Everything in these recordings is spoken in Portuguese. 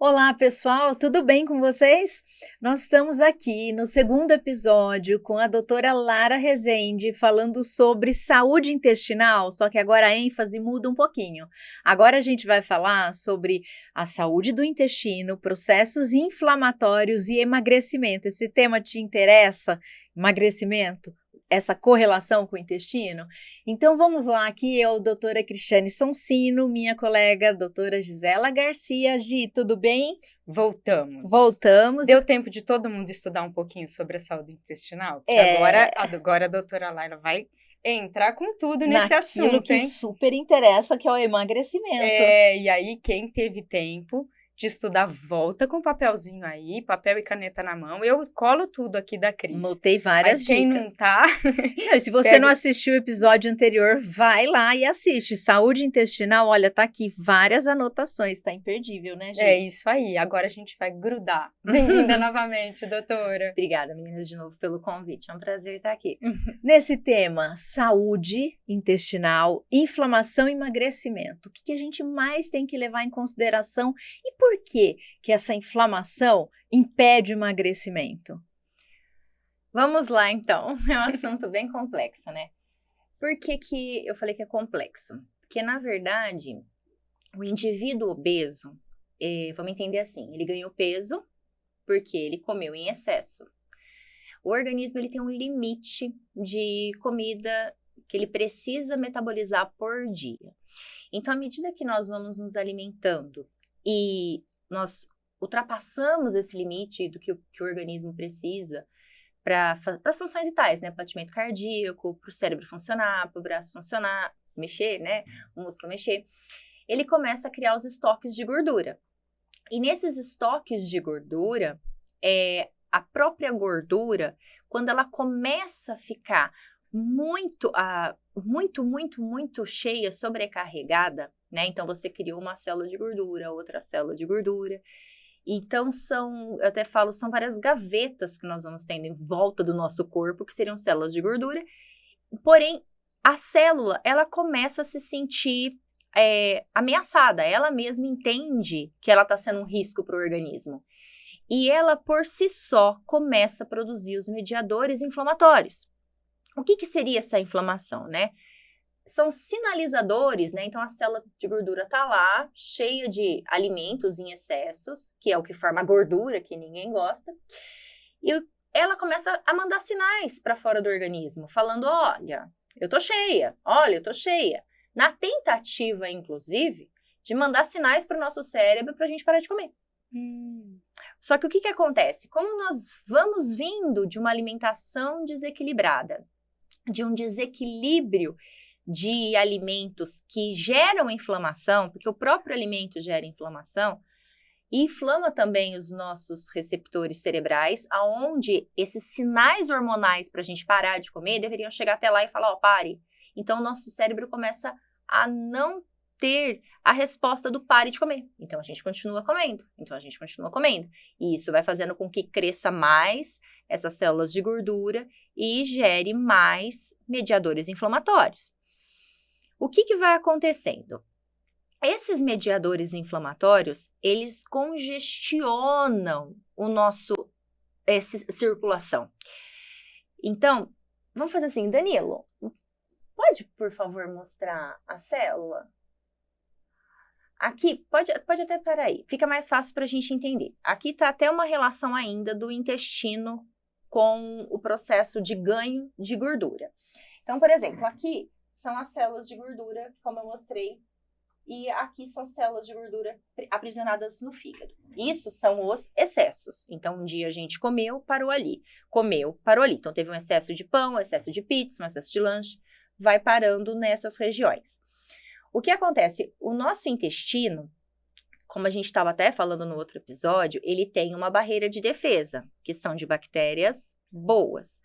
Olá, pessoal, tudo bem com vocês? Nós estamos aqui no segundo episódio com a doutora Lara Rezende falando sobre saúde intestinal, só que agora a ênfase muda um pouquinho. Agora a gente vai falar sobre a saúde do intestino, processos inflamatórios e emagrecimento. Esse tema te interessa? Emagrecimento? Essa correlação com o intestino? Então vamos lá, aqui eu, doutora Cristiane Sonsino, minha colega, doutora Gisela Garcia. Gi, tudo bem? Voltamos. Deu tempo de todo mundo estudar um pouquinho sobre a saúde intestinal? Porque agora a doutora Laila vai entrar com tudo nesse assunto, que super interessa, que é o emagrecimento. E aí quem teve tempo de estudar, volta com papelzinho aí, papel e caneta na mão. Eu colo tudo aqui da Cris. Notei várias dicas. Mas quem não tá... Não, se você não assistiu o episódio anterior, vai lá e assiste. Saúde intestinal, olha, tá aqui várias anotações, tá imperdível, né, gente? É isso aí, agora a gente vai grudar. Bem-vinda novamente, doutora. Obrigada, meninas, de novo pelo convite. É um prazer estar aqui. Nesse tema, saúde intestinal, inflamação e emagrecimento. O que a gente mais tem que levar em consideração e por que essa inflamação impede o emagrecimento? Vamos lá, então. É um assunto bem complexo, né? Por que eu falei que é complexo? Porque, na verdade, o indivíduo obeso, vamos entender assim, ele ganhou peso porque ele comeu em excesso. O organismo ele tem um limite de comida que ele precisa metabolizar por dia. Então, à medida que nós vamos nos alimentando e nós ultrapassamos esse limite do que o organismo precisa para as funções vitais, né? Para o batimento cardíaco, para o cérebro funcionar, para o braço funcionar, mexer, né? O músculo mexer. Ele começa a criar os estoques de gordura. E nesses estoques de gordura, a própria gordura, quando ela começa a ficar muito cheia, sobrecarregada, né? Então, você criou uma célula de gordura, outra célula de gordura. Então, eu até falo, são várias gavetas que nós vamos tendo em volta do nosso corpo, que seriam células de gordura. Porém, a célula, ela começa a se sentir ameaçada. Ela mesma entende que ela está sendo um risco para o organismo. E ela, por si só, começa a produzir os mediadores inflamatórios. O que seria essa inflamação, né? São sinalizadores, né? Então, a célula de gordura está lá, cheia de alimentos em excessos, que é o que forma a gordura, que ninguém gosta. E ela começa a mandar sinais para fora do organismo, falando, olha, eu tô cheia, olha, eu tô cheia. Na tentativa, inclusive, de mandar sinais para o nosso cérebro para a gente parar de comer. Só que o que acontece? Como nós vamos vindo de uma alimentação desequilibrada, de um desequilíbrio de alimentos que geram inflamação, porque o próprio alimento gera inflamação, e inflama também os nossos receptores cerebrais, aonde esses sinais hormonais para a gente parar de comer deveriam chegar até lá e falar, pare. Então, o nosso cérebro começa a não ter a resposta do pare de comer. Então, a gente continua comendo. E isso vai fazendo com que cresça mais essas células de gordura e gere mais mediadores inflamatórios. O que vai acontecendo? Esses mediadores inflamatórios, eles congestionam essa circulação. Então, vamos fazer assim, Danilo, pode, por favor, mostrar a célula? Aqui, pode até parar aí, fica mais fácil para a gente entender. Aqui está até uma relação ainda do intestino com o processo de ganho de gordura. Então, por exemplo, aqui são as células de gordura, como eu mostrei, e aqui são células de gordura aprisionadas no fígado. Isso são os excessos. Então, um dia a gente comeu, parou ali. Comeu, parou ali. Então, teve um excesso de pão, um excesso de pizza, um excesso de lanche, vai parando nessas regiões. O que acontece? O nosso intestino, como a gente estava até falando no outro episódio, ele tem uma barreira de defesa, que são de bactérias boas.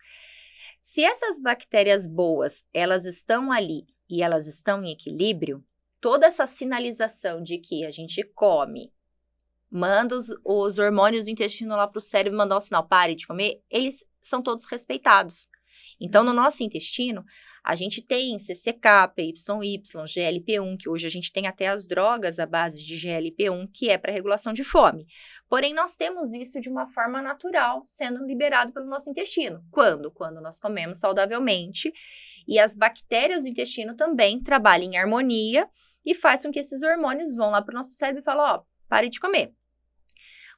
Se essas bactérias boas, elas estão ali e elas estão em equilíbrio, toda essa sinalização de que a gente come, manda os hormônios do intestino lá para o cérebro mandar o sinal, pare de comer, eles são todos respeitados. Então, no nosso intestino, A gente tem CCK, PYY, GLP-1, que hoje a gente tem até as drogas à base de GLP-1, que é para regulação de fome. Porém, nós temos isso de uma forma natural, sendo liberado pelo nosso intestino. Quando? Quando nós comemos saudavelmente e as bactérias do intestino também trabalham em harmonia e faz com que esses hormônios vão lá para o nosso cérebro e falam, ó, pare de comer.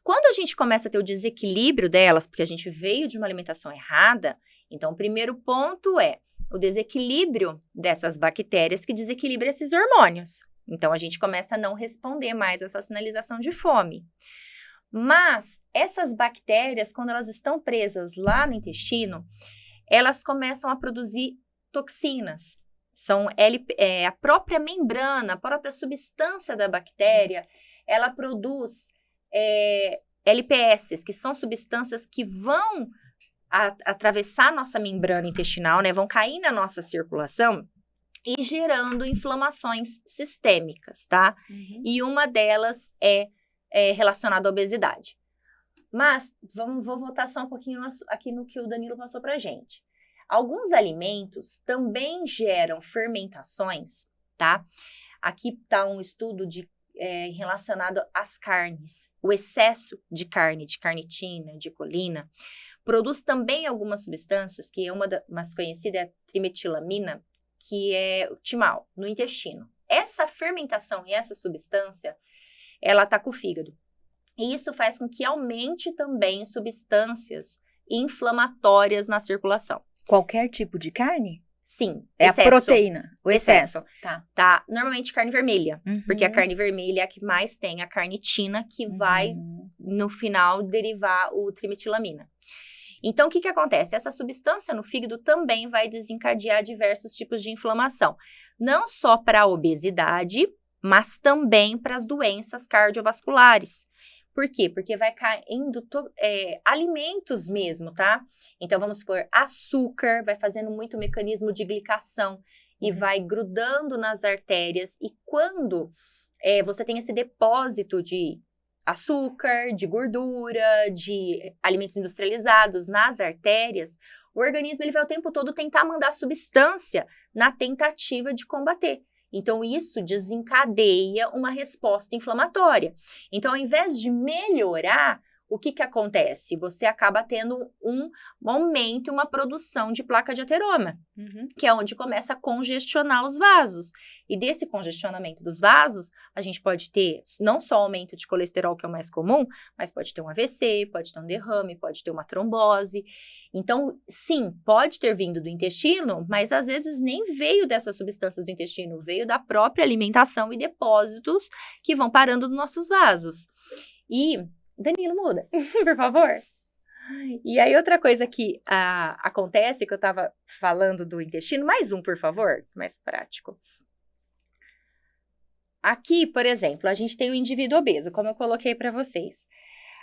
Quando a gente começa a ter o desequilíbrio delas, porque a gente veio de uma alimentação errada, então o primeiro ponto é o desequilíbrio dessas bactérias que desequilibra esses hormônios. Então a gente começa a não responder mais essa sinalização de fome. Mas essas bactérias, quando elas estão presas lá no intestino, elas começam a produzir toxinas. São a própria membrana, a própria substância da bactéria, ela produz LPS, que são substâncias que vão atravessar nossa membrana intestinal, né? Vão cair na nossa circulação e gerando inflamações sistêmicas, tá? E uma delas é relacionada à obesidade. Mas vou voltar só um pouquinho aqui no que o Danilo passou pra gente. Alguns alimentos também geram fermentações, tá? Aqui tá um estudo relacionado às carnes. O excesso de carne, de carnitina, de colina, produz também algumas substâncias, que é uma mais conhecida é a trimetilamina, que é o timal, no intestino. Essa fermentação e essa substância, ela ataca o fígado. E isso faz com que aumente também substâncias inflamatórias na circulação. Qualquer tipo de carne? Sim. É excesso. a proteína, o excesso. Tá. Normalmente carne vermelha, porque a carne vermelha é a que mais tem a carnitina, que vai, no final, derivar o trimetilamina. Então, o que acontece? Essa substância no fígado também vai desencadear diversos tipos de inflamação. Não só para a obesidade, mas também para as doenças cardiovasculares. Por quê? Porque vai caindo alimentos mesmo, tá? Então, vamos supor, açúcar vai fazendo muito mecanismo de glicação e vai grudando nas artérias. E quando você tem esse depósito de açúcar, de gordura, de alimentos industrializados nas artérias, o organismo ele vai o tempo todo tentar mandar substância na tentativa de combater. Então, isso desencadeia uma resposta inflamatória. Então, ao invés de melhorar, o que acontece? Você acaba tendo um aumento, uma produção de placa de ateroma, que é onde começa a congestionar os vasos. E desse congestionamento dos vasos, a gente pode ter não só aumento de colesterol, que é o mais comum, mas pode ter um AVC, pode ter um derrame, pode ter uma trombose. Então, sim, pode ter vindo do intestino, mas às vezes nem veio dessas substâncias do intestino, veio da própria alimentação e depósitos que vão parando nos nossos vasos. E Danilo, muda, por favor. E aí, outra coisa que acontece, que eu tava falando do intestino, mais um, por favor, mais prático. Aqui, por exemplo, a gente tem o indivíduo obeso, como eu coloquei para vocês.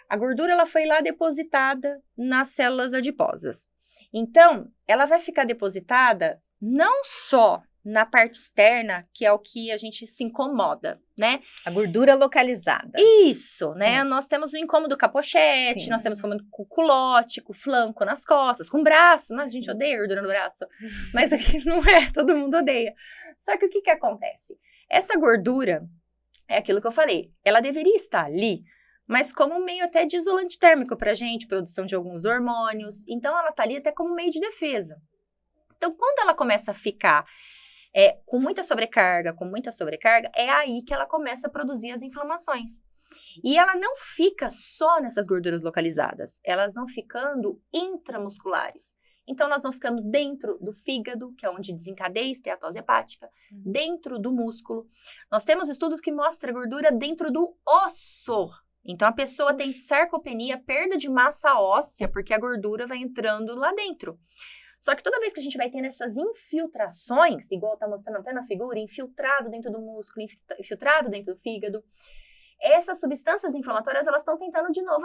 A gordura, ela foi lá depositada nas células adiposas. Então, ela vai ficar depositada não só na parte externa, que é o que a gente se incomoda, né? A gordura localizada. Isso, né? Nós temos o incômodo com a pochete, nós temos o incômodo com o culote, com o flanco nas costas, com o braço. Mas a gente odeia gordura no braço. Mas aqui não é, todo mundo odeia. Só que o que acontece? Essa gordura, é aquilo que eu falei, ela deveria estar ali, mas como um meio até de isolante térmico pra gente, produção de alguns hormônios. Então, ela tá ali até como meio de defesa. Então, quando ela começa a ficar com muita sobrecarga, é aí que ela começa a produzir as inflamações. E ela não fica só nessas gorduras localizadas, elas vão ficando intramusculares. Então, elas vão ficando dentro do fígado, que é onde desencadeia a esteatose hepática, dentro do músculo. Nós temos estudos que mostram a gordura dentro do osso. Então, a pessoa tem sarcopenia, perda de massa óssea, porque a gordura vai entrando lá dentro. Só que toda vez que a gente vai tendo essas infiltrações, igual tá mostrando até na figura, infiltrado dentro do músculo, infiltrado dentro do fígado, essas substâncias inflamatórias, elas estão tentando de novo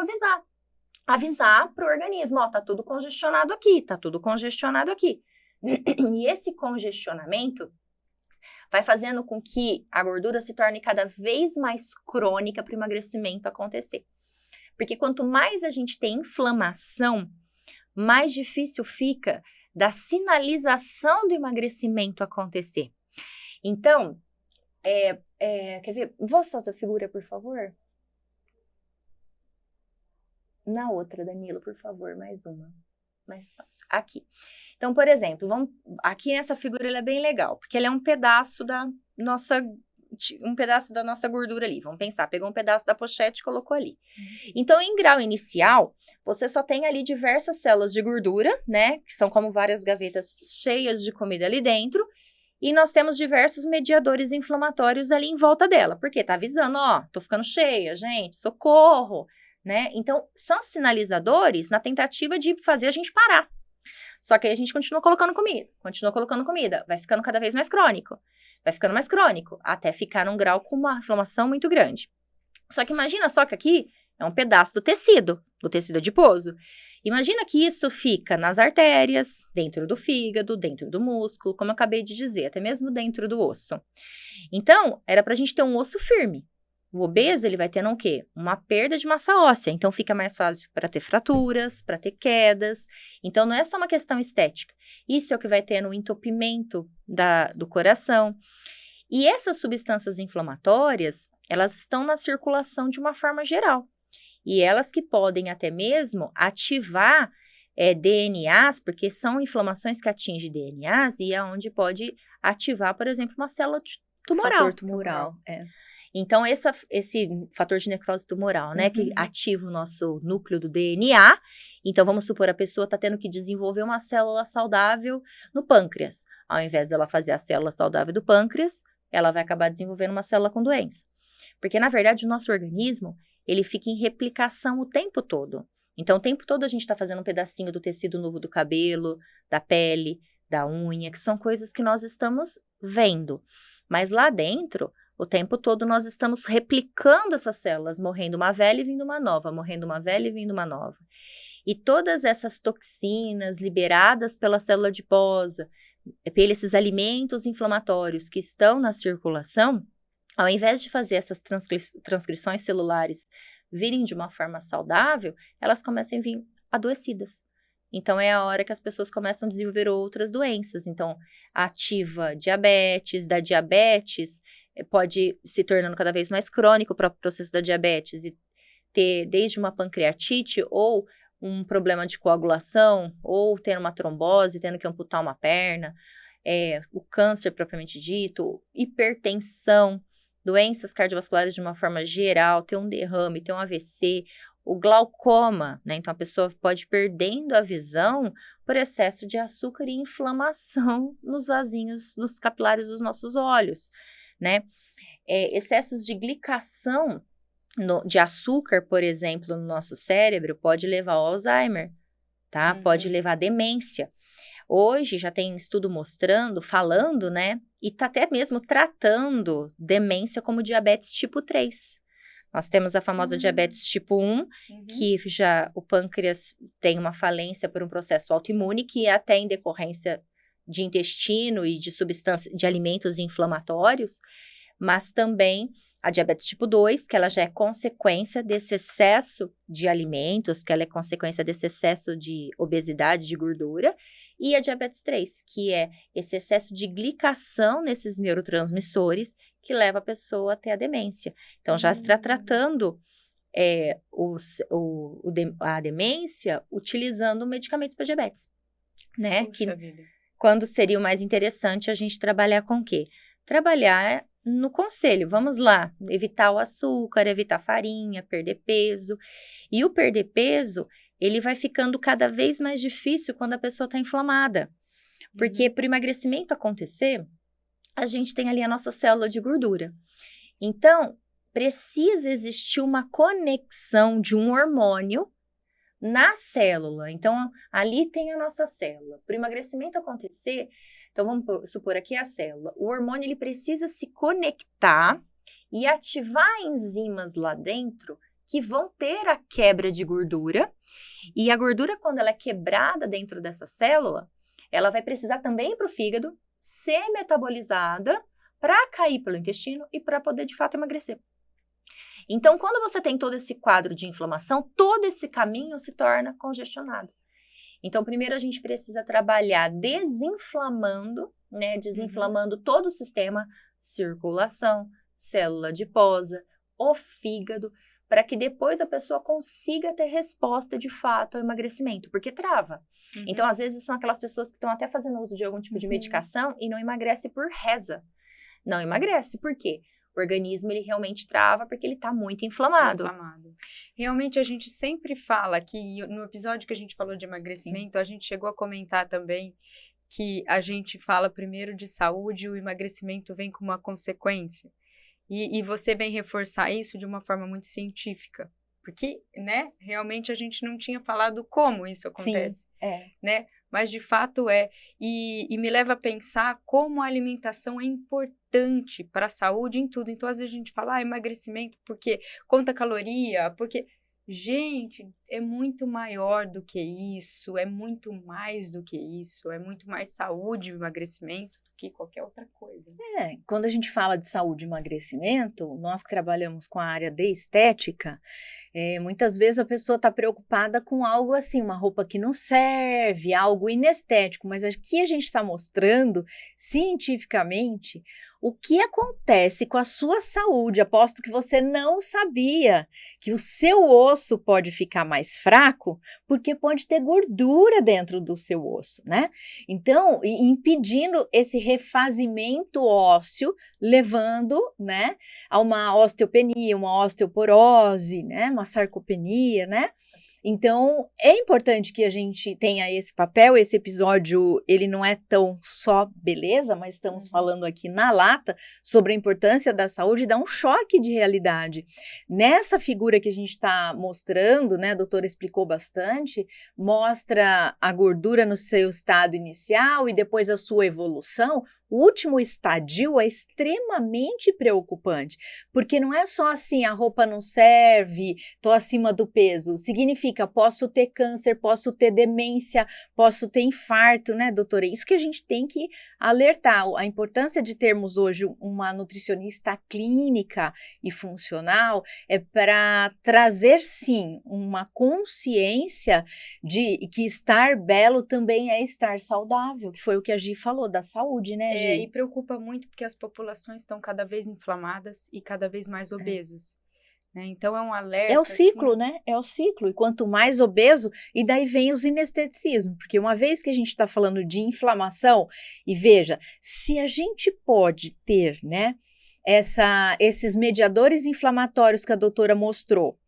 avisar para o organismo, ó, tá tudo congestionado aqui. E esse congestionamento vai fazendo com que a gordura se torne cada vez mais crônica para o emagrecimento acontecer. Porque quanto mais a gente tem inflamação, mais difícil fica da sinalização do emagrecimento acontecer. Então, quer ver? Volta a tua figura, por favor. Na outra, Danilo, por favor, mais uma. Mais fácil. Aqui. Então, por exemplo, aqui nessa figura ela é bem legal, porque ela é um pedaço da nossa gordura ali. Vamos pensar, pegou um pedaço da pochete e colocou ali. Então, em grau inicial, você só tem ali diversas células de gordura, né? Que são como várias gavetas cheias de comida ali dentro. E nós temos diversos mediadores inflamatórios ali em volta dela. Porque tá avisando, ó, tô ficando cheia, gente, socorro, né? Então, são sinalizadores na tentativa de fazer a gente parar. Só que aí a gente continua colocando comida, vai ficando cada vez mais crônico. Vai ficando mais crônico, até ficar num grau com uma inflamação muito grande. Só que imagina só que aqui é um pedaço do tecido adiposo. Imagina que isso fica nas artérias, dentro do fígado, dentro do músculo, como eu acabei de dizer, até mesmo dentro do osso. Então, era pra gente ter um osso firme. O obeso, ele vai tendo o quê? Uma perda de massa óssea. Então, fica mais fácil para ter fraturas, para ter quedas. Então, não é só uma questão estética. Isso é o que vai ter no entupimento do coração. E essas substâncias inflamatórias, elas estão na circulação de uma forma geral. E elas que podem até mesmo ativar DNAs, porque são inflamações que atingem DNAs e é onde pode ativar, por exemplo, uma célula tumoral. Fator tumoral, Então, esse fator de necrose tumoral, né, que ativa o nosso núcleo do DNA. Então, vamos supor, a pessoa está tendo que desenvolver uma célula saudável no pâncreas. Ao invés dela fazer a célula saudável do pâncreas, ela vai acabar desenvolvendo uma célula com doença. Porque, na verdade, o nosso organismo, ele fica em replicação o tempo todo. Então, o tempo todo a gente está fazendo um pedacinho do tecido novo do cabelo, da pele, da unha, que são coisas que nós estamos vendo. Mas lá dentro, o tempo todo nós estamos replicando essas células, morrendo uma velha e vindo uma nova, morrendo uma velha e vindo uma nova. E todas essas toxinas liberadas pela célula adiposa, pelos alimentos inflamatórios que estão na circulação, ao invés de fazer essas transcrições celulares virem de uma forma saudável, elas começam a vir adoecidas. Então, é a hora que as pessoas começam a desenvolver outras doenças. Então, ativa diabetes, da diabetes pode se tornando cada vez mais crônico o próprio processo da diabetes e ter desde uma pancreatite ou um problema de coagulação, ou tendo uma trombose, tendo que amputar uma perna, o câncer propriamente dito, hipertensão, doenças cardiovasculares de uma forma geral, ter um derrame, ter um AVC, o glaucoma, né? Então, a pessoa pode ir perdendo a visão por excesso de açúcar e inflamação nos vasinhos, nos capilares dos nossos olhos, né? Excessos de glicação de açúcar, por exemplo, no nosso cérebro, pode levar ao Alzheimer, tá? Pode levar à demência. Hoje já tem estudo falando, né? E tá até mesmo tratando demência como diabetes tipo 3. Nós temos a famosa diabetes tipo 1, que já o pâncreas tem uma falência por um processo autoimune, que é até em decorrência de intestino e de substância, de alimentos inflamatórios, mas também a diabetes tipo 2, que ela já é consequência desse excesso de alimentos, que ela é consequência desse excesso de obesidade, de gordura, e a diabetes 3, que é esse excesso de glicação nesses neurotransmissores que leva a pessoa até a demência. Então, já se está tratando a demência utilizando medicamentos para diabetes, né? Puxa vida. Quando seria o mais interessante a gente trabalhar com o quê? Trabalhar no conselho, vamos lá, evitar o açúcar, evitar farinha, perder peso. E o perder peso, ele vai ficando cada vez mais difícil quando a pessoa está inflamada. Porque para o emagrecimento acontecer, a gente tem ali a nossa célula de gordura. Então, precisa existir uma conexão de um hormônio na célula. Então, ali tem a nossa célula. Para o emagrecimento acontecer, então vamos supor aqui a célula. O hormônio ele precisa se conectar e ativar enzimas lá dentro que vão ter a quebra de gordura. E a gordura, quando ela é quebrada dentro dessa célula, ela vai precisar também ir para o fígado, ser metabolizada para cair pelo intestino e para poder, de fato, emagrecer. Então, quando você tem todo esse quadro de inflamação, todo esse caminho se torna congestionado. Então, primeiro a gente precisa trabalhar desinflamando, né? Desinflamando todo o sistema, circulação, célula adiposa, o fígado, para que depois a pessoa consiga ter resposta de fato ao emagrecimento, porque trava. Então, às vezes, são aquelas pessoas que estão até fazendo uso de algum tipo de medicação e não emagrece por reza. Não emagrece, por quê? O organismo, ele realmente trava porque ele está muito inflamado. Realmente, a gente sempre fala que no episódio que a gente falou de emagrecimento, a gente chegou a comentar também que a gente fala primeiro de saúde e o emagrecimento vem como uma consequência. E você vem reforçar isso de uma forma muito científica. Porque, né, realmente a gente não tinha falado como isso acontece. Sim, né? Mas de fato é. E me leva a pensar como a alimentação é importante para a saúde em tudo. Então, às vezes a gente fala, emagrecimento porque conta caloria, porque... Gente, é muito maior do que isso, é muito mais do que isso, é muito mais saúde o emagrecimento do que qualquer outra coisa. Quando a gente fala de saúde e emagrecimento, nós que trabalhamos com a área de estética, muitas vezes a pessoa está preocupada com algo assim, uma roupa que não serve, algo inestético, mas aqui a gente está mostrando cientificamente o que acontece com a sua saúde. Aposto que você não sabia que o seu osso pode ficar mais fraco porque pode ter gordura dentro do seu osso, né? Então, impedindo esse refazimento ósseo, levando, né, a uma osteopenia, uma osteoporose, né, uma sarcopenia, né? Então, é importante que a gente tenha esse papel. Esse episódio, ele não é tão só beleza, mas estamos falando aqui na lata sobre a importância da saúde e dá um choque de realidade. Nessa figura que a gente está mostrando, né, a doutora explicou bastante, mostra a gordura no seu estado inicial e depois a sua evolução. O último estadio é extremamente preocupante, porque não é só assim, a roupa não serve, tô acima do peso. Significa, posso ter câncer, posso ter demência, posso ter infarto, né, doutora? Isso que a gente tem que alertar. A importância de termos hoje uma nutricionista clínica e funcional é para trazer, sim, uma consciência de que estar belo também é estar saudável, que foi o que a Gi falou, da saúde, né, Gi? E preocupa muito porque as populações estão cada vez inflamadas e cada vez mais obesas. Né? Então, é um alerta. É o ciclo, assim... né? É o ciclo. E quanto mais obeso, e daí vem os inesteticismos. Porque uma vez que a gente está falando de inflamação, e veja, se a gente pode ter, né, esses mediadores inflamatórios que a doutora mostrou,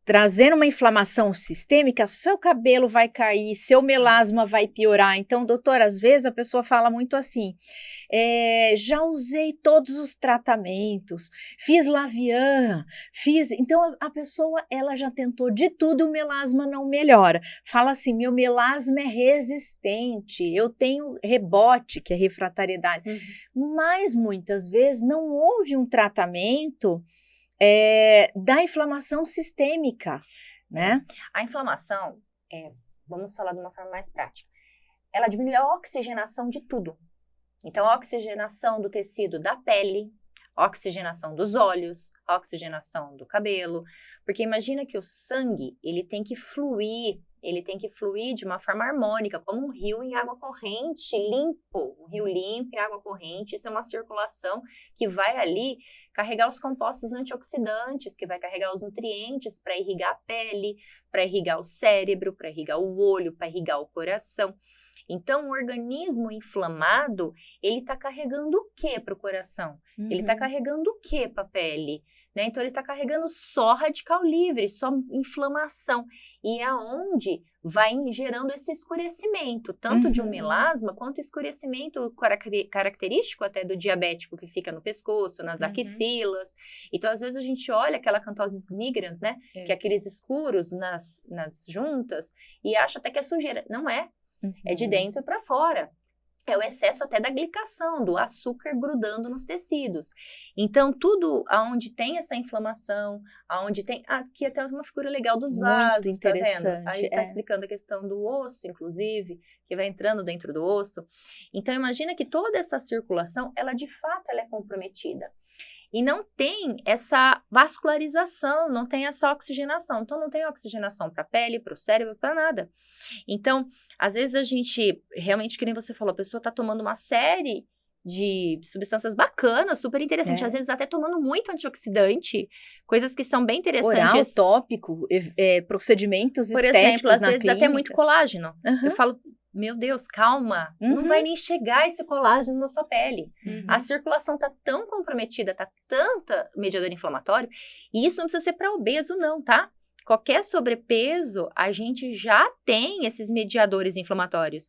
trazendo uma inflamação sistêmica, seu cabelo vai cair, seu melasma vai piorar. Então, doutora, às vezes a pessoa fala muito assim, já usei todos os tratamentos, fiz Lavian, Então, a pessoa, ela já tentou de tudo e o melasma não melhora. Fala assim, meu melasma é resistente, eu tenho rebote, que é refratariedade. Mas, muitas vezes, não houve um tratamento da inflamação sistêmica, né? A inflamação, vamos falar de uma forma mais prática, ela diminui a oxigenação de tudo. Então, a oxigenação do tecido da pele, a oxigenação dos olhos, a oxigenação do cabelo, porque imagina que o sangue, ele tem que fluir de uma forma harmônica, como um rio em água corrente, limpo, um rio limpo em água corrente. Isso é uma circulação que vai ali carregar os compostos antioxidantes, que vai carregar os nutrientes para irrigar a pele, para irrigar o cérebro, para irrigar o olho, para irrigar o coração. Então, o organismo inflamado, ele está carregando o que para o coração? Ele está carregando o que para a pele? Né? Então, ele está carregando só radical livre, só inflamação. E é onde vai gerando esse escurecimento, tanto de um melasma, quanto escurecimento característico até do diabético, que fica no pescoço, nas axilas. Então, às vezes, a gente olha aquela cantose nigrans, né? Que é aqueles escuros nas juntas, e acha até que é sujeira. Não é. É de dentro para fora. É o excesso até da glicação, do açúcar grudando nos tecidos. Então, tudo aonde tem essa inflamação, aonde tem... Aqui até uma figura legal dos vasos, muito tá interessante, vendo? Aí tá explicando a questão do osso, inclusive, que vai entrando dentro do osso. Então, imagina que toda essa circulação, ela de fato ela é comprometida. E não tem essa vascularização, não tem essa oxigenação. Então, não tem oxigenação para a pele, para o cérebro, para nada. Então, às vezes a gente, realmente, que nem você falou, a pessoa está tomando uma série de substâncias bacanas, super interessante. Às vezes até tomando muito antioxidante, coisas que são bem interessantes. Oral, tópico, procedimentos por estéticos exemplo, às na vezes clínica. até muito colágeno. Eu falo, meu Deus, calma, não vai nem chegar esse colágeno na sua pele. A circulação tá tão comprometida, tá tanta mediador inflamatório, e isso não precisa ser para obeso não, tá? Qualquer sobrepeso, a gente já tem esses mediadores inflamatórios.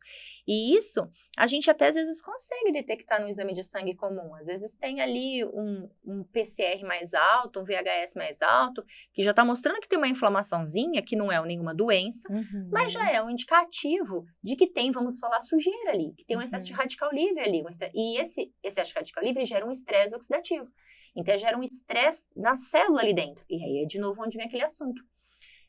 E isso, a gente até às vezes consegue detectar no exame de sangue comum. Às vezes tem ali um PCR mais alto, um VHS mais alto, que já está mostrando que tem uma inflamaçãozinha, que não é nenhuma doença, mas já é um indicativo de que tem, vamos falar, sujeira ali, que tem um excesso de radical livre ali. E esse excesso de radical livre gera um estresse oxidativo. Então, gera um estresse na célula ali dentro. E aí é de novo onde vem aquele assunto.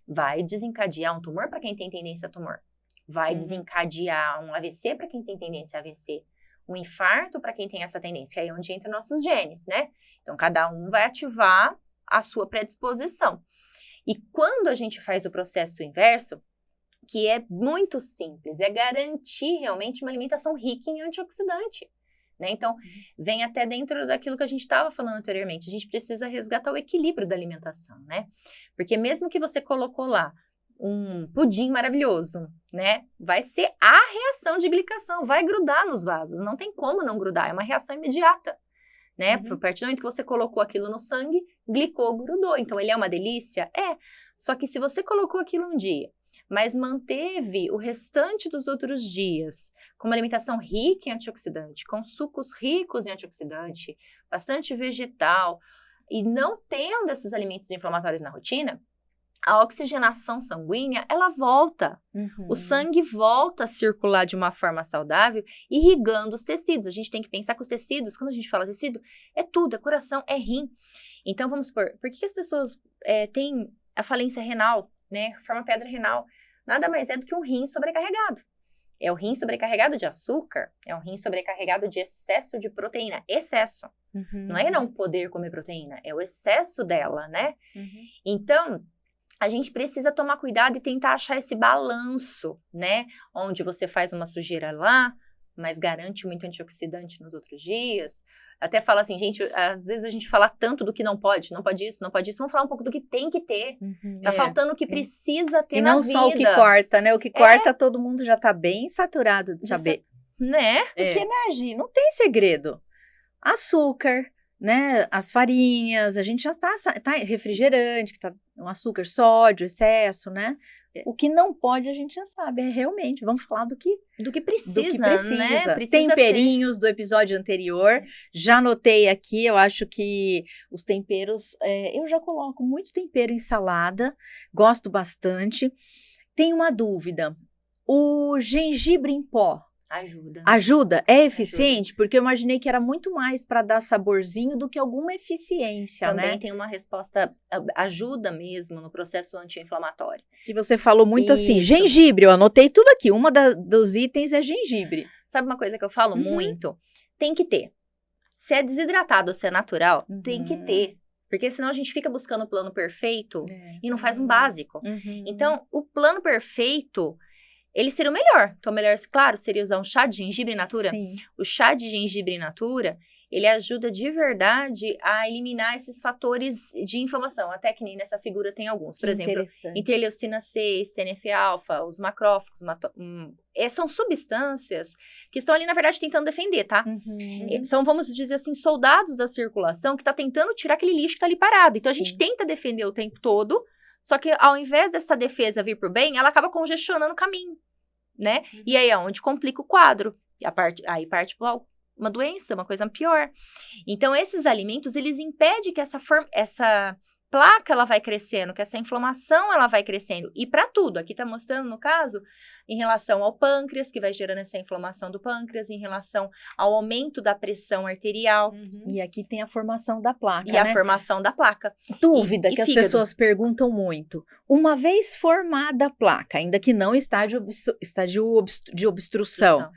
Vai desencadear um tumor para quem tem tendência a tumor. Vai desencadear um AVC para quem tem tendência a AVC. Um infarto para quem tem essa tendência. Aí é onde entram nossos genes, né? Então, cada um vai ativar a sua predisposição. E quando a gente faz o processo inverso, que é muito simples, é garantir realmente uma alimentação rica em antioxidante. Né? Então, vem até dentro daquilo que a gente estava falando anteriormente. A gente precisa resgatar o equilíbrio da alimentação, né? Porque mesmo que você colocou lá um pudim maravilhoso, né? Vai ser a reação de glicação, vai grudar nos vasos. Não tem como não grudar, é uma reação imediata, né? A partir do momento que você colocou aquilo no sangue, glicou, grudou. Então, ele é uma delícia? É. Só que se você colocou aquilo um dia, mas manteve o restante dos outros dias com uma alimentação rica em antioxidante, com sucos ricos em antioxidante, bastante vegetal, e não tendo esses alimentos inflamatórios na rotina, a oxigenação sanguínea, ela volta. O sangue volta a circular de uma forma saudável, irrigando os tecidos. A gente tem que pensar que os tecidos, quando a gente fala tecido, é tudo, é coração, é rim. Então, vamos supor, por que as pessoas têm a falência renal, né? Forma pedra renal. Nada mais é do que um rim sobrecarregado. É o rim sobrecarregado de açúcar, é um rim sobrecarregado de excesso de proteína. Excesso. Não é não poder comer proteína, é o excesso dela, né? Então, a gente precisa tomar cuidado e tentar achar esse balanço, né? Onde você faz uma sujeira lá, mas garante muito antioxidante nos outros dias. Até fala assim, gente, às vezes a gente fala tanto do que não pode isso, não pode isso. Vamos falar um pouco do que tem que ter. Tá faltando o que precisa ter na vida. E não só o que corta, né? O que corta, todo mundo já tá bem saturado de saber. Né? Porque, né, Gi, não tem segredo. Açúcar, né? As farinhas, a gente já tá refrigerante, que tá um açúcar, sódio, excesso, né? O que não pode, a gente já sabe. É realmente, vamos falar do que precisa, né? Precisa temperinhos do episódio anterior. Já anotei aqui, eu acho que os temperos, eu já coloco muito tempero em salada, gosto bastante. Tem uma dúvida, o gengibre em pó, Ajuda? É eficiente? Porque eu imaginei que era muito mais para dar saborzinho do que alguma eficiência, Também né? tem uma resposta, ajuda mesmo no processo anti-inflamatório. Que você falou muito assim, gengibre, eu anotei tudo aqui, dos itens é gengibre. Sabe uma coisa que eu falo muito? Tem que ter. Se é desidratado ou se é natural, tem que ter. Porque senão a gente fica buscando o plano perfeito e não faz um básico. Então, o plano perfeito, ele seria o melhor. Então, o melhor, claro, seria usar um chá de gengibre in natura. Sim. O chá de gengibre in natura, ele ajuda de verdade a eliminar esses fatores de inflamação. Até que nem nessa figura tem alguns. Por exemplo, interleucina 6, TNF-alfa, os macrófagos. São substâncias que estão ali, na verdade, tentando defender, tá? São, vamos dizer assim, soldados da circulação que tá tentando tirar aquele lixo que tá ali parado. Então, a gente tenta defender o tempo todo, só que ao invés dessa defesa vir pro bem, ela acaba congestionando o caminho, né? E aí é onde complica o quadro. Aí parte para uma doença, uma coisa pior. Então, esses alimentos, eles impedem que essa placa, ela vai crescendo, que essa inflamação, ela vai crescendo. E para tudo, aqui tá mostrando, no caso, em relação ao pâncreas, que vai gerando essa inflamação do pâncreas, em relação ao aumento da pressão arterial. E aqui tem a formação da placa, a formação da placa. Dúvida que as pessoas perguntam muito. Uma vez formada a placa, ainda que não estágio de obstrução,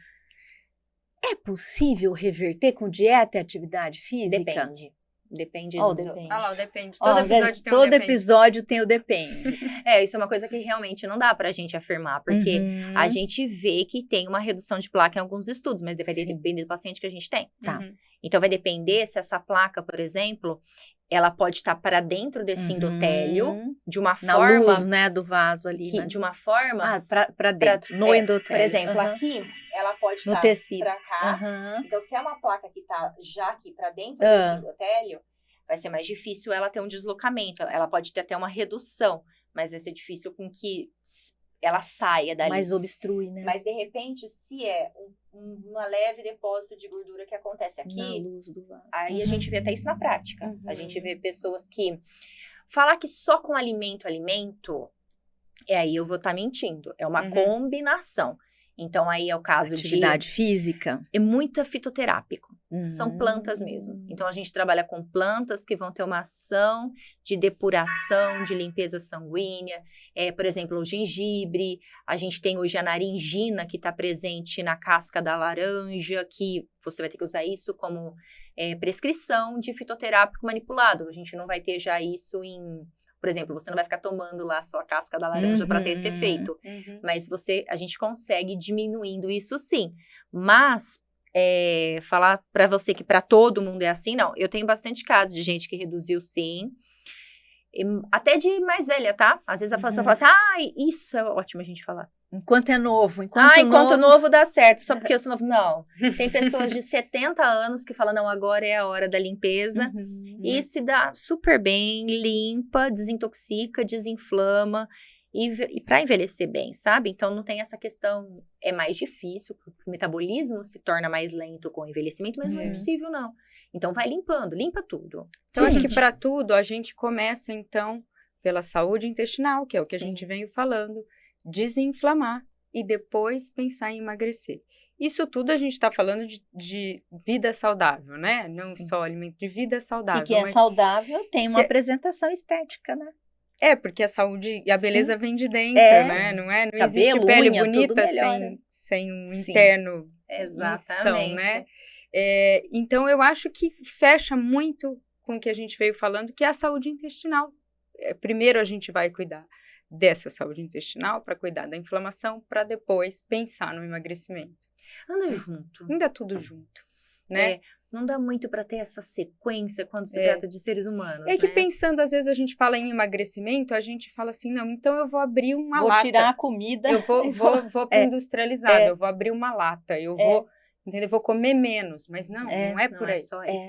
é possível reverter com dieta e atividade física? Depende. Depende Depende. Ah lá, o depende. Todo episódio tem um todo depende. episódio tem o depende. Isso é uma coisa que realmente não dá pra gente afirmar, porque a gente vê que tem uma redução de placa em alguns estudos, mas vai depender do paciente que a gente tem. Tá. Uhum. Então, vai depender se essa placa, por exemplo, ela pode estar para dentro desse endotélio, de uma Na forma... luz, né, do vaso ali. Né? De uma forma... Pra dentro, no endotélio. Por exemplo, aqui, ela pode no estar tecido. para cá. Uhum. Então, se é uma placa que está já aqui para dentro desse endotélio, vai ser mais difícil ela ter um deslocamento. Ela pode ter até uma redução, mas vai ser difícil com que ela saia dali. Mas obstrui, né? Mas, de repente, se é uma leve depósito de gordura que acontece aqui, na luz do vaso. Aí a gente vê até isso na prática. A gente vê pessoas que... Falar que só com alimento, aí eu vou estar mentindo. É uma combinação. Então, aí é o caso atividade física. É muito fitoterápico. São plantas mesmo. Então, a gente trabalha com plantas que vão ter uma ação de depuração, de limpeza sanguínea. Por exemplo, o gengibre. A gente tem hoje a naringina, que está presente na casca da laranja, que você vai ter que usar isso como prescrição de fitoterápico manipulado. A gente não vai ter já isso em... Por exemplo, você não vai ficar tomando lá só a casca da laranja para ter esse efeito. Mas a gente consegue diminuindo isso sim. Mas, falar para você que para todo mundo é assim, não. Eu tenho bastante casos de gente que reduziu sim. Até de mais velha, tá? Às vezes a pessoa fala assim, isso é ótimo a gente falar. Enquanto é novo. Enquanto novo dá certo, só porque eu sou novo. Não. Tem pessoas de 70 anos que falam, não, agora é a hora da limpeza. E se dá super bem, limpa, desintoxica, desinflama. E para envelhecer bem, sabe? Então, não tem essa questão, é mais difícil, o metabolismo se torna mais lento com o envelhecimento, mas não é impossível, não. Então, vai limpando, limpa tudo. Então, acho que para tudo, a gente começa, então, pela saúde intestinal, que é o que a gente veio falando, desinflamar e depois pensar em emagrecer. Isso tudo a gente está falando de vida saudável, né? Não só alimento, de vida saudável. E que é saudável tem uma apresentação estética, né? Porque a saúde e a beleza vem de dentro, né? Não cabelo, existe pele unha, bonita sem um interno exatamente, né? Então, eu acho que fecha muito com o que a gente veio falando, que é a saúde intestinal. Primeiro, a gente vai cuidar dessa saúde intestinal para cuidar da inflamação, para depois pensar no emagrecimento. Anda tudo junto, né? Não dá muito para ter essa sequência quando se trata de seres humanos, que pensando, às vezes a gente fala em emagrecimento, a gente fala assim, não, então eu vou abrir uma lata. Vou tirar a comida. Eu vou pro industrializado, eu vou abrir uma lata, eu vou... Entendeu? Vou comer menos, mas não é por aí.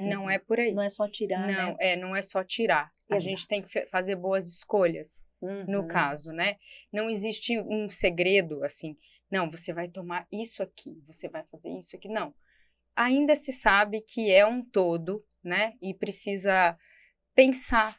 Não é por aí. Não é só tirar, não é só tirar. A gente tem que fazer boas escolhas, no caso, né? Não existe um segredo, assim, não, você vai tomar isso aqui, você vai fazer isso aqui, não. Ainda se sabe que é um todo, né? E precisa pensar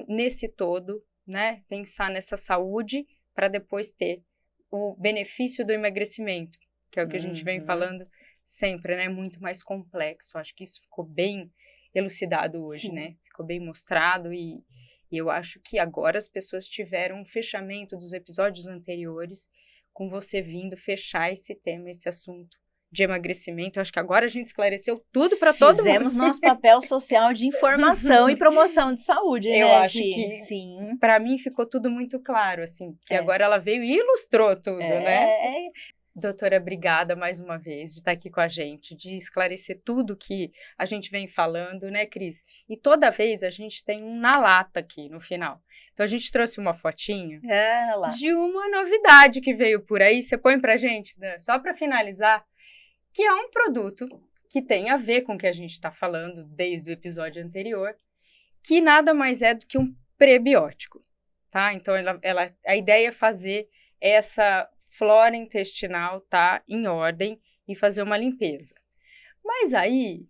nesse todo, né? Pensar nessa saúde para depois ter o benefício do emagrecimento, que é o que a gente vem falando sempre, né? Muito mais complexo. Acho que isso ficou bem elucidado hoje, né? Ficou bem mostrado e eu acho que agora as pessoas tiveram um fechamento dos episódios anteriores com você vindo fechar esse tema, esse assunto de emagrecimento. Acho que agora a gente esclareceu tudo para todo mundo. Fizemos nosso papel social de informação e promoção de saúde, eu né, acho que, sim. Para mim ficou tudo muito claro, assim, que agora ela veio e ilustrou tudo, né? Doutora, obrigada mais uma vez de estar aqui com a gente, de esclarecer tudo que a gente vem falando, né, Cris? E toda vez a gente tem um na lata aqui no final. Então a gente trouxe uma fotinha de uma novidade que veio por aí. Você põe pra gente, né? Só para finalizar, que é um produto que tem a ver com o que a gente está falando desde o episódio anterior, que nada mais é do que um prebiótico, tá? Então a ideia é fazer essa flora intestinal tá em ordem e fazer uma limpeza. Mas aí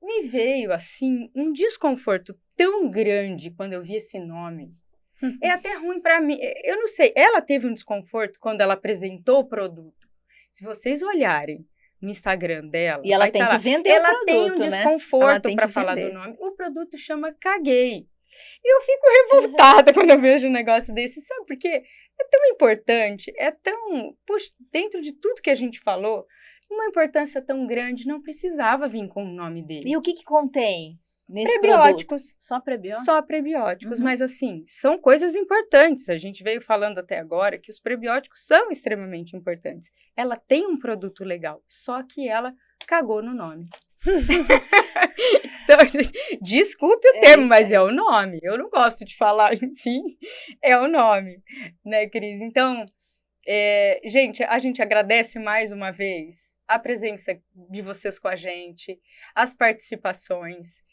me veio assim um desconforto tão grande quando eu vi esse nome. É até ruim para mim. Eu não sei, ela teve um desconforto quando ela apresentou o produto. Se vocês olharem no Instagram dela, e ela tem que vender ela o produto, tem um desconforto para falar do nome. O produto chama Caguei. E eu fico revoltada quando eu vejo um negócio desse, sabe? Porque é tão importante, puxa, dentro de tudo que a gente falou, uma importância tão grande, não precisava vir com o nome dele. E o que contém? nesse Prebióticos. produto? Só prebióticos? Só prebióticos, mas assim, são coisas importantes. A gente veio falando até agora que os prebióticos são extremamente importantes. Ela tem um produto legal, só que ela cagou no nome. Então, desculpe o termo, mas é o nome. Eu não gosto de falar, enfim, é o nome, né, Cris? Então, gente, a gente agradece mais uma vez a presença de vocês com a gente, as participações.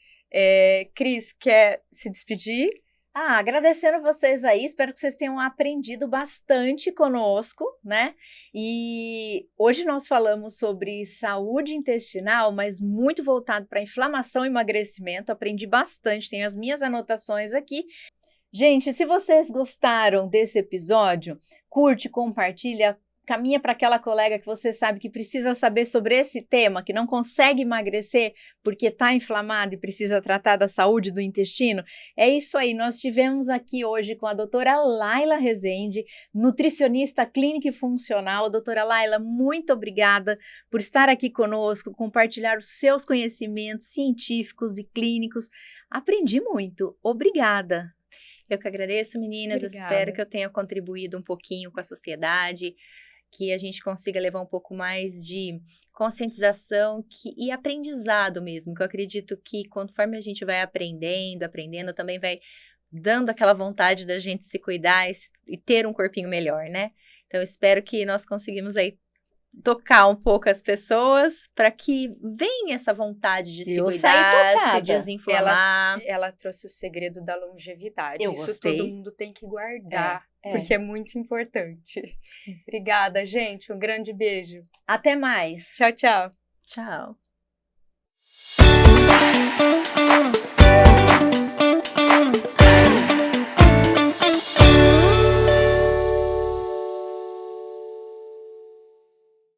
Cris, quer se despedir? Agradecendo vocês aí, espero que vocês tenham aprendido bastante conosco, né? E hoje nós falamos sobre saúde intestinal, mas muito voltado para inflamação e emagrecimento. Aprendi bastante, tenho as minhas anotações aqui. Gente, se vocês gostaram desse episódio, curte, compartilha, caminha para aquela colega que você sabe que precisa saber sobre esse tema, que não consegue emagrecer porque está inflamado e precisa tratar da saúde do intestino. É isso aí, nós estivemos aqui hoje com a doutora Laila Rezende, nutricionista clínica e funcional. Doutora Laila, muito obrigada por estar aqui conosco, compartilhar os seus conhecimentos científicos e clínicos. Aprendi muito. Obrigada. Eu que agradeço, meninas. Obrigada. Espero que eu tenha contribuído um pouquinho com a sociedade, que a gente consiga levar um pouco mais de conscientização e aprendizado mesmo, que eu acredito que conforme a gente vai aprendendo, também vai dando aquela vontade da gente se cuidar e ter um corpinho melhor, né? Então, eu espero que nós conseguimos aí tocar um pouco as pessoas para que venha essa vontade de se cuidar, se desinflamar. Ela trouxe o segredo da longevidade. Eu Isso gostei. Todo mundo tem que guardar, porque é muito importante. Obrigada, gente. Um grande beijo. Até mais. Tchau, tchau. Tchau.